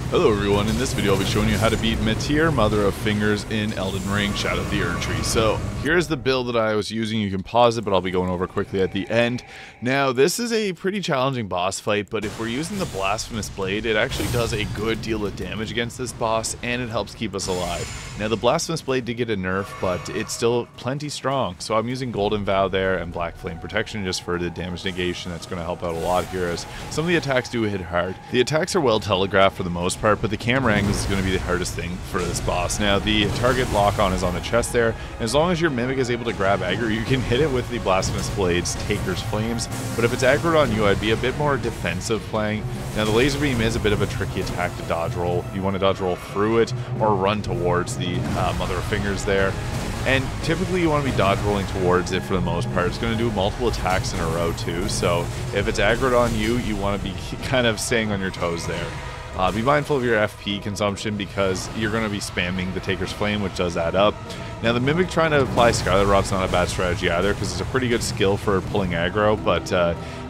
Hello everyone, in this video I'll be showing you how to beat METYR, Mother of Fingers, in Elden Ring Shadow of the Erdtree. So here's the build that I was using. You can pause it, but I'll be going over quickly at the end. Now this is a pretty challenging boss fight, but if we're using the blasphemous blade, it actually does a good deal of damage against this boss, and it helps keep us alive. Now the blasphemous blade did get a nerf, but it's still plenty strong. So I'm using Golden Vow there and Black Flame Protection just for the damage negation. That's going to help out a lot here, as some of the attacks do hit hard. The attacks are well telegraphed for the most part, but the camera angle is going to be the hardest thing for this boss. Now the target lock-on is on the chest there, and as long as your mimic is able to grab aggro, you can hit it with the blasphemous blade's Taker's Flames. But if it's aggroed on you, I'd be a bit more defensive playing. Now the laser beam is a bit of a tricky attack to dodge roll. You want to dodge roll through it or run towards the Mother of Fingers there. And typically you want to be dodge rolling towards it for the most part. It's going to do multiple attacks in a row too, so if it's aggroed on you, you want to be kind of staying on your toes there. Be mindful of your FP consumption because you're going to be spamming the Taker's Flame, which does add up. Now the Mimic trying to apply Scarlet Rod's not a bad strategy either, because it's a pretty good skill for pulling aggro, but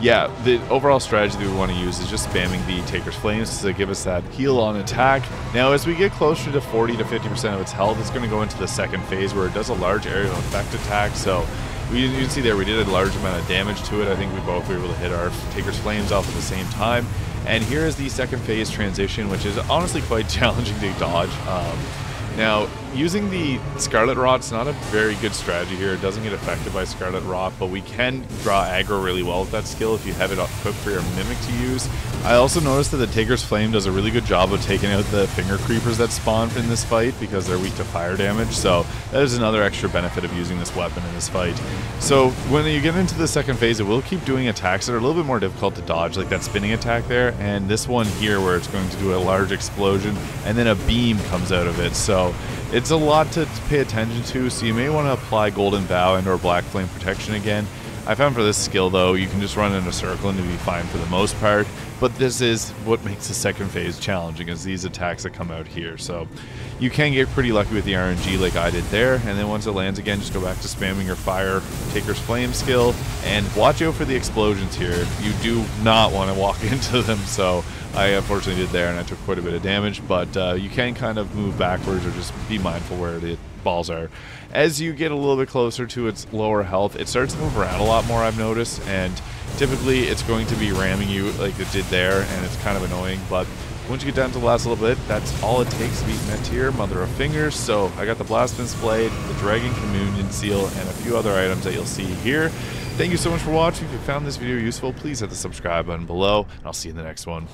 yeah, the overall strategy that we want to use is just spamming the Taker's Flames to give us that heal on attack. Now as we get closer to 40 to 50% of its health, it's going to go into the second phase where it does a large aerial effect attack, so you can see there we did a large amount of damage to it. I think we both were able to hit our Taker's Flames off at the same time. And here is the second phase transition, which is honestly quite challenging to dodge. Now, using the Scarlet Rot's not a very good strategy here. It doesn't get affected by Scarlet Rot, but we can draw aggro really well with that skill if you have it equipped for your Mimic to use. I also noticed that the Taker's Flame does a really good job of taking out the finger creepers that spawn in this fight because they're weak to fire damage, so that is another extra benefit of using this weapon in this fight. So when you get into the second phase, it will keep doing attacks that are a little bit more difficult to dodge, like that spinning attack there, and this one here where it's going to do a large explosion and then a beam comes out of it. So it's a lot to pay attention to, so you may want to apply Golden Vow and or Black Flame Protection again. I found for this skill though, you can just run in a circle and you'll be fine for the most part, but this is what makes the second phase challenging, is these attacks that come out here. So you can get pretty lucky with the RNG like I did there, and then once it lands again, just go back to spamming your fire Taker's Flame skill, and watch out for the explosions here. You do not want to walk into them, so I unfortunately did there and I took quite a bit of damage, but you can kind of move backwards or just be mindful where the balls are. As you get a little bit closer to its lower health, it starts to move around a lot more, I've noticed, and typically it's going to be ramming you like it did there, and it's kind of annoying, but once you get down to the last little bit, that's all it takes to beat METYR, Mother of Fingers. So I got the Blasphemous Blade, the Dragon Communion Seal, and a few other items that you'll see here. Thank you so much for watching. If you found this video useful, please hit the subscribe button below, and I'll see you in the next one.